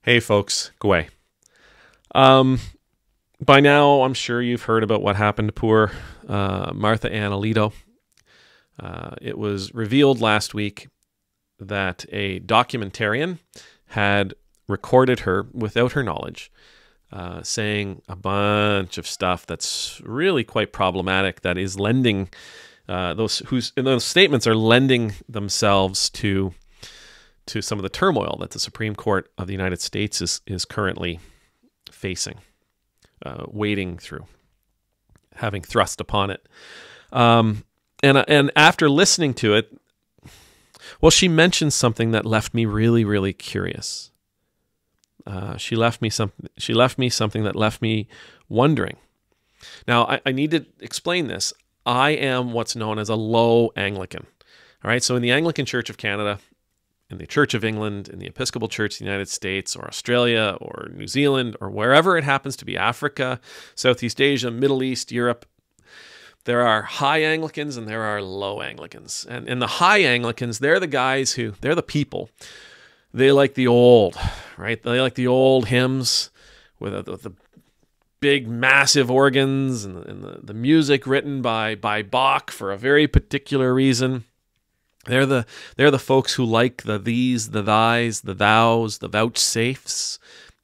Hey folks, go away. Um, by now, I'm sure you've heard about what happened to poor Martha Ann Alito. It was revealed last week that a documentarian had recorded her without her knowledge, saying a bunch of stuff that's really quite problematic. That is lending those statements are lending themselves to some of the turmoil that the Supreme Court of the United States is currently facing, wading through, having thrust upon it. And after listening to it, well, she mentioned something that left me really, really curious. She left me something that left me wondering. Now, I need to explain this. I am what's known as a low Anglican. All right, so in the Anglican Church of Canada, in the Church of England, in the Episcopal Church of the United States, or Australia, or New Zealand, or wherever it happens to be, Africa, Southeast Asia, Middle East, Europe, there are high Anglicans and there are low Anglicans. And the high Anglicans, they're the guys they're the people. They like the old, right? They like the old hymns with the big, massive organs and the music written by Bach for a very particular reason. They're the folks who like the these, the thys, the thous, the vouchsafes.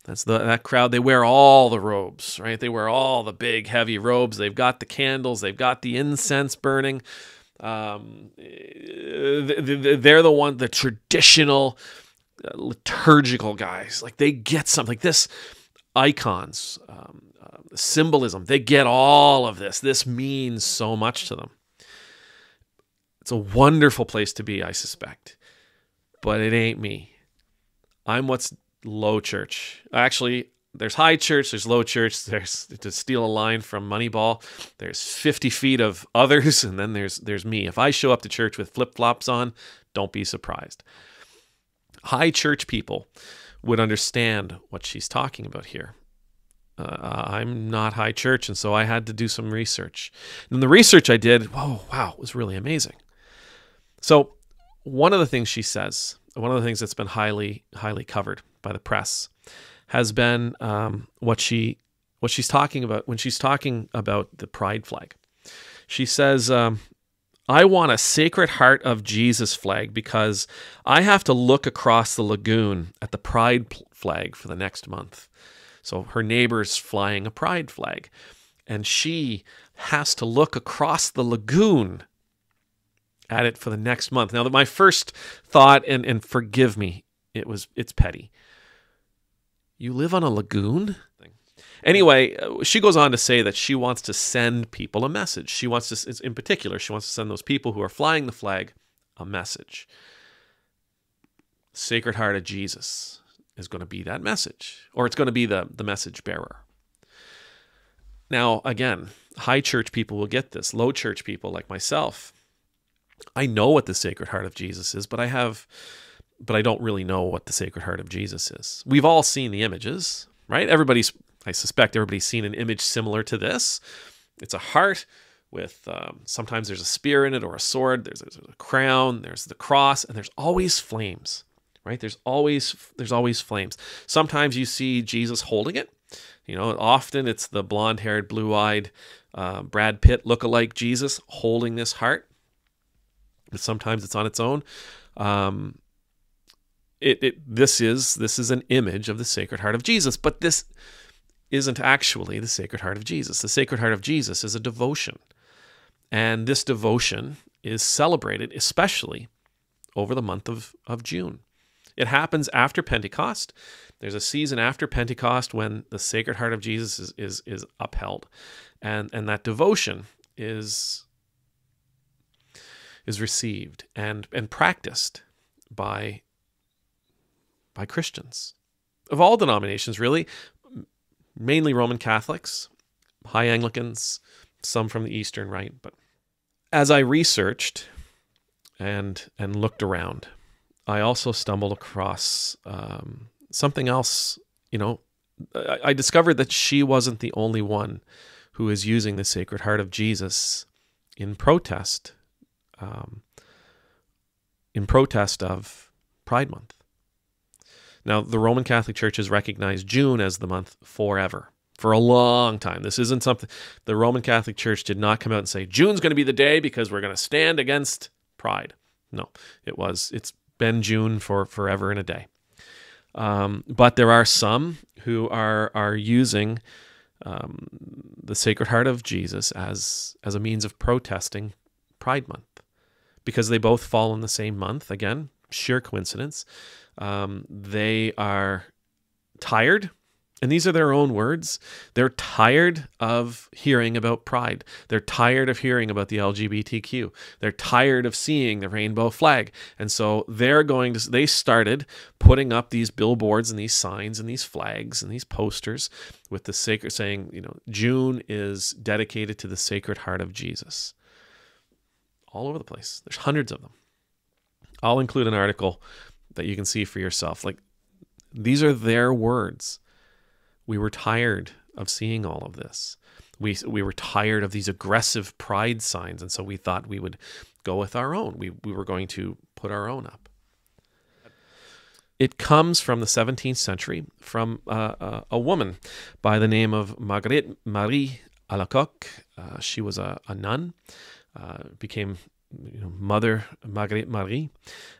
That's that crowd. They wear all the robes, right? They wear all the big, heavy robes. They've got the candles. They've got the incense burning. They're the traditional liturgical guys. Like they get something like this, icons, symbolism. They get all of this. This means so much to them. It's a wonderful place to be, I suspect, but it ain't me. I'm what's low church. Actually, there's high church, there's low church, there's, to steal a line from Moneyball, there's 50 feet of others, and then there's me. If I show up to church with flip-flops on, don't be surprised. High church people would understand what she's talking about here. I'm not high church, and so I had to do some research. And the research I did, wow, it was really amazing. So one of the things she says, one of the things that's been highly, highly covered by the press has been what she's talking about when she's talking about the pride flag. She says, I want a Sacred Heart of Jesus flag because I have to look across the lagoon at the pride flag for the next month. So her neighbor's flying a pride flag, and she has to look across the lagoon at it for the next month. Now, my first thought, and forgive me, it's petty. You live on a lagoon? Anyway, she goes on to say that she wants to send people a message. She wants to, in particular, she wants to send those people who are flying the flag a message. Sacred Heart of Jesus is going to be that message, or it's going to be the message bearer. Now, again, high church people will get this. Low church people like myself, I know what the Sacred Heart of Jesus is, but I don't really know what the Sacred Heart of Jesus is. We've all seen the images, right? I suspect everybody's seen an image similar to this. It's a heart with, sometimes there's a spear in it or a sword. There's a crown, there's the cross, and there's always flames, right? There's always flames. Sometimes you see Jesus holding it. You know, often it's the blonde-haired, blue-eyed Brad Pitt lookalike Jesus holding this heart. But sometimes it's on its own. This is an image of the Sacred Heart of Jesus, but this isn't actually the Sacred Heart of Jesus. The Sacred Heart of Jesus is a devotion, and this devotion is celebrated especially over the month of June. It happens after Pentecost. There's a season after Pentecost when the Sacred Heart of Jesus is upheld, and that devotion is received and practiced by Christians of all denominations, really, mainly Roman Catholics, high Anglicans, some from the Eastern Rite. But as I researched and looked around, I also stumbled across something else. You know, I discovered that she wasn't the only one who is using the Sacred Heart of Jesus in protest of Pride Month. Now, the Roman Catholic Church has recognized June as the month forever, for a long time. This isn't something, the Roman Catholic Church did not come out and say, June's going to be the day because we're going to stand against pride. No, it's been June for forever and a day. But there are some who are using the Sacred Heart of Jesus as a means of protesting Pride Month, because they both fall in the same month. Again, sheer coincidence. They are tired, and these are their own words. They're tired of hearing about pride. They're tired of hearing about the LGBTQ. They're tired of seeing the rainbow flag. And so they started putting up these billboards and these signs and these flags and these posters with the sacred, saying, June is dedicated to the Sacred Heart of Jesus. All over the place. There's hundreds of them. I'll include an article that you can see for yourself. Like, these are their words. We were tired of seeing all of this. We were tired of these aggressive pride signs, and so we thought we would go with our own. We were going to put our own up. It comes from the 17th century, from a woman by the name of Marguerite Marie Alacoque. She was a nun, became Mother Marguerite Marie,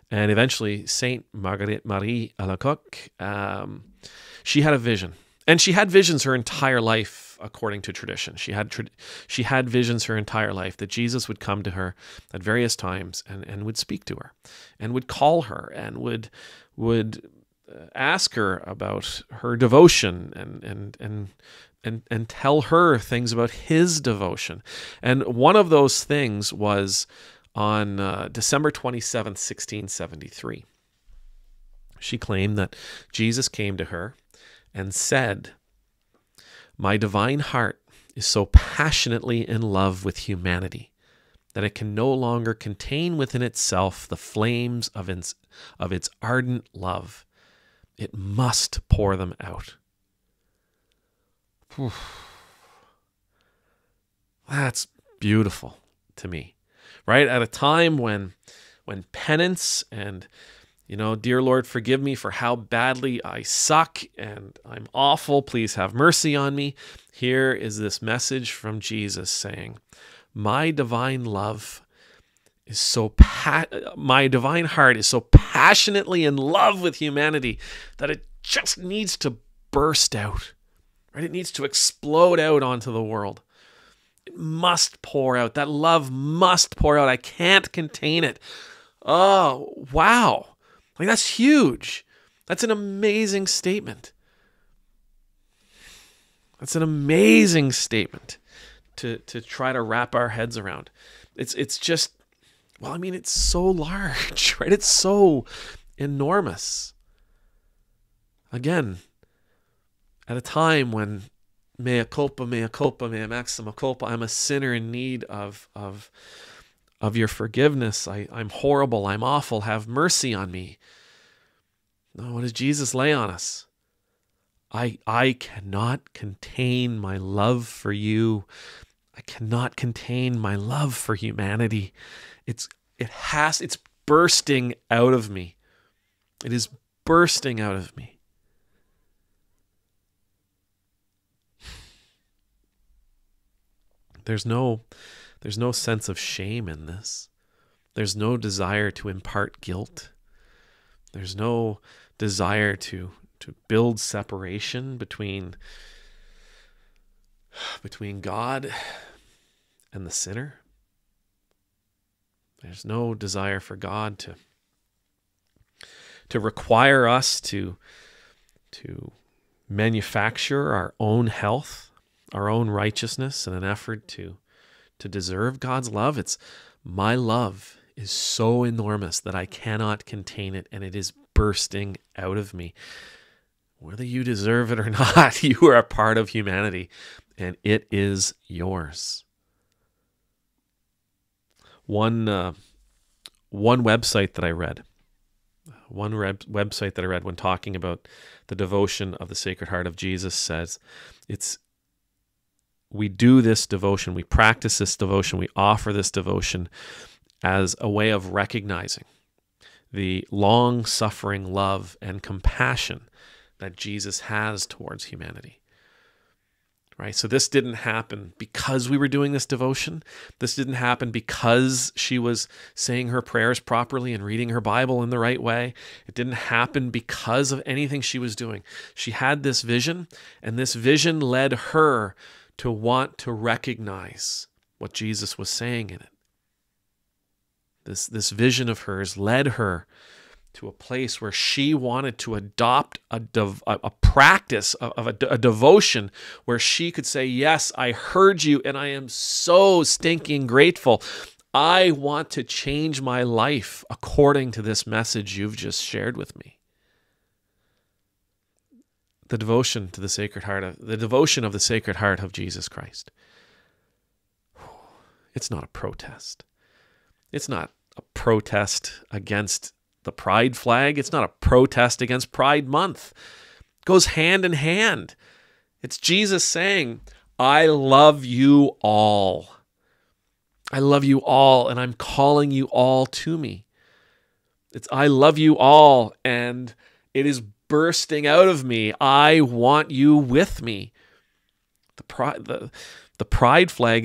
and eventually Saint Marguerite Marie Alacoque. She had a vision. And she had visions her entire life, according to tradition. She had visions her entire life that Jesus would come to her at various times and would speak to her, and would call her, and would ask her about her devotion, and tell her things about his devotion. And one of those things was on December 27th, 1673. She claimed that Jesus came to her and said, "My divine heart is so passionately in love with humanity that it can no longer contain within itself the flames of its ardent love. It must pour them out." Whew. That's beautiful to me, right? At a time when penance and, dear Lord, forgive me for how badly I suck and I'm awful, please have mercy on me. Here is this message from Jesus saying, my divine heart is so passionately in love with humanity that it just needs to burst out, right? It needs to explode out onto the world. It must pour out. That love must pour out. I can't contain it. Oh, wow. Like, that's huge. That's an amazing statement. That's an amazing statement to try to wrap our heads around. It's just, it's so large, right? It's so enormous. Again, at a time when mea culpa, mea maxima culpa, I'm a sinner in need of your forgiveness. I'm horrible. I'm awful. Have mercy on me. No, what does Jesus lay on us? I cannot contain my love for you. I cannot contain my love for humanity. It's bursting out of me. It is bursting out of me. There's no sense of shame in this. There's no desire to impart guilt. There's no desire to build separation between God and the sinner. There's no desire for God to require us to manufacture our own health, our own righteousness in an effort to deserve God's love. It's my love is so enormous that I cannot contain it, and it is bursting out of me. Whether you deserve it or not, you are a part of humanity, and it is yours. One website that I read, when talking about the devotion of the Sacred Heart of Jesus says, we do this devotion, we practice this devotion, we offer this devotion as a way of recognizing the long-suffering love and compassion that Jesus has towards humanity. Right? So this didn't happen because we were doing this devotion. This didn't happen because she was saying her prayers properly and reading her Bible in the right way. It didn't happen because of anything she was doing. She had this vision, and this vision led her to want to recognize what Jesus was saying in it. This vision of hers led her to a place where she wanted to adopt a practice of a devotion where she could say, yes, I heard you and I am so stinking grateful. I want to change my life according to this message you've just shared with me. The devotion of the Sacred Heart of Jesus Christ. It's not a protest. It's not a protest against the pride flag. It's not a protest against Pride Month. It goes hand in hand. It's Jesus saying, I love you all. I love you all, and I'm calling you all to me. It's I love you all, and it is bursting out of me. I want you with me. The pride flag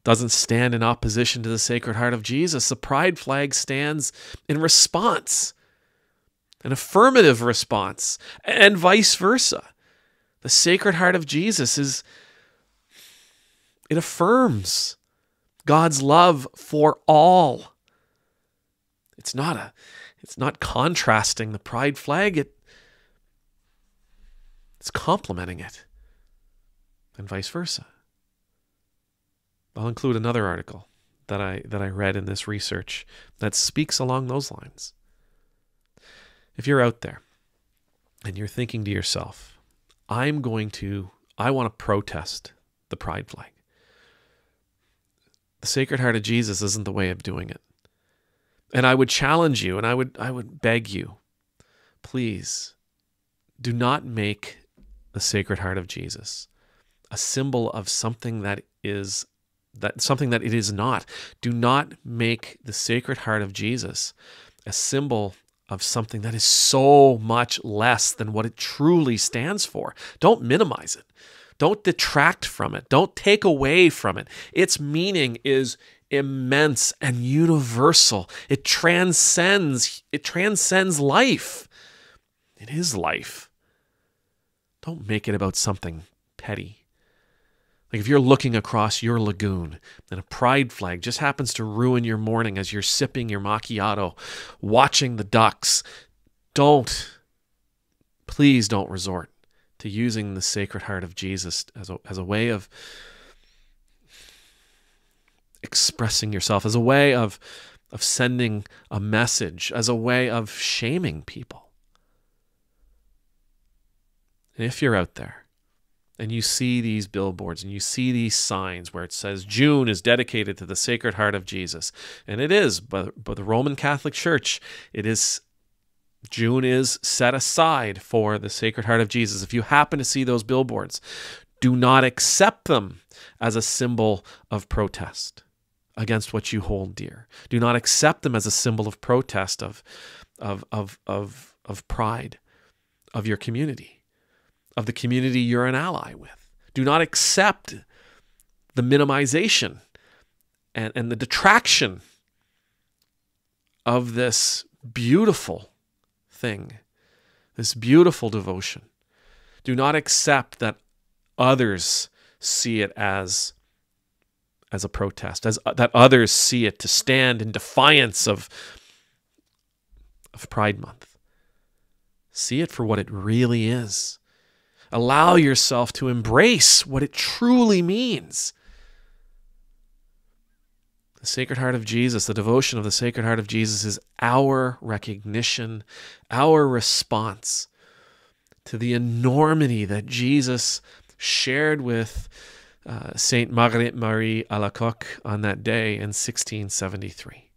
doesn't stand in opposition to the Sacred Heart of Jesus. The pride flag stands in response, an affirmative response, and vice versa. The Sacred Heart of Jesus it affirms God's love for all. It's not contrasting the pride flag. It's complementing it, and vice versa. I'll include another article that I read in this research that speaks along those lines. If you're out there and you're thinking to yourself, I want to protest the pride flag. The Sacred Heart of Jesus isn't the way of doing it. And I would challenge you, and I would beg you, please do not make the Sacred Heart of Jesus a symbol of something that it is not. Do not make the Sacred Heart of Jesus a symbol of something that is so much less than what it truly stands for. Don't minimize it. Don't detract from it. Don't take away from it. Its meaning is immense and universal. It transcends life. It is life. Don't make it about something petty. Like if you're looking across your lagoon and a pride flag just happens to ruin your morning as you're sipping your macchiato, watching the ducks, please don't resort to using the Sacred Heart of Jesus as a way of expressing yourself, as a way of sending a message, as a way of shaming people. And if you're out there, and you see these billboards and you see these signs where it says June is dedicated to the Sacred Heart of Jesus. And it is, but the Roman Catholic Church, June is set aside for the Sacred Heart of Jesus. If you happen to see those billboards, do not accept them as a symbol of protest against what you hold dear. Do not accept them as a symbol of protest of pride of your community, of the community you're an ally with. Do not accept the minimization and the detraction of this beautiful thing, this beautiful devotion. Do not accept that others see it as a protest, that others see it to stand in defiance of Pride Month. See it for what it really is. Allow yourself to embrace what it truly means. The Sacred Heart of Jesus, the devotion of the Sacred Heart of Jesus is our recognition, our response to the enormity that Jesus shared with Saint Marguerite Marie Alacoque on that day in 1673.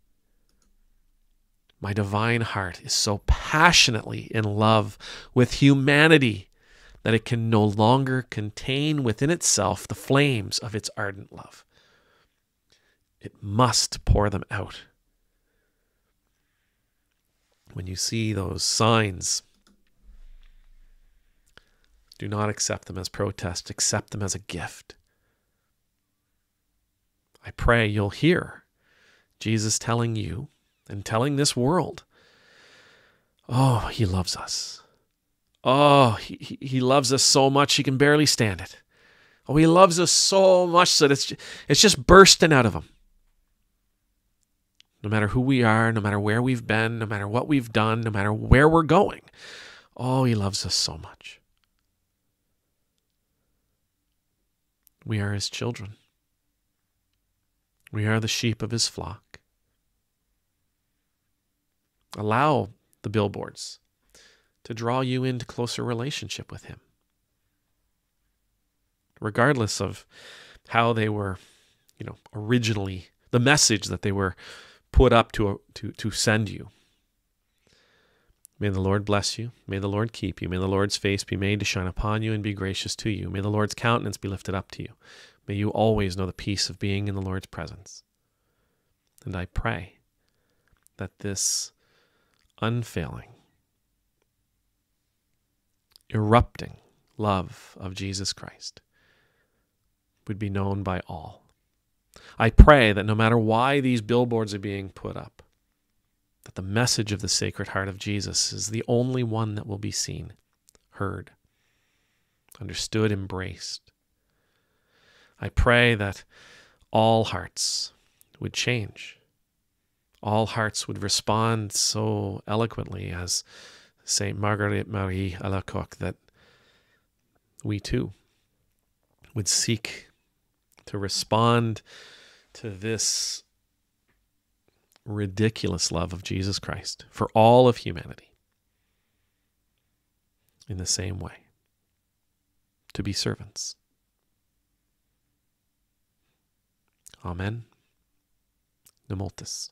My divine heart is so passionately in love with humanity that it can no longer contain within itself the flames of its ardent love. It must pour them out. When you see those signs, do not accept them as protest. Accept them as a gift. I pray you'll hear Jesus telling you and telling this world, oh, he loves us. Oh, he loves us so much he can barely stand it. Oh, he loves us so much that it's just bursting out of him. No matter who we are, no matter where we've been, no matter what we've done, no matter where we're going. Oh, he loves us so much. We are his children. We are the sheep of his flock. Allow the billboards to draw you into closer relationship with him. Regardless of how they were, originally, the message that they were put up to send you. May the Lord bless you. May the Lord keep you. May the Lord's face be made to shine upon you and be gracious to you. May the Lord's countenance be lifted up to you. May you always know the peace of being in the Lord's presence. And I pray that this unfailing, erupting love of Jesus Christ would be known by all. I pray that no matter why these billboards are being put up, that the message of the Sacred Heart of Jesus is the only one that will be seen, heard, understood, embraced. I pray that all hearts would change. All hearts would respond so eloquently as Saint Marguerite Marie Alacoque, that we too would seek to respond to this ridiculous love of Jesus Christ for all of humanity in the same way, to be servants. Amen. Nemultus.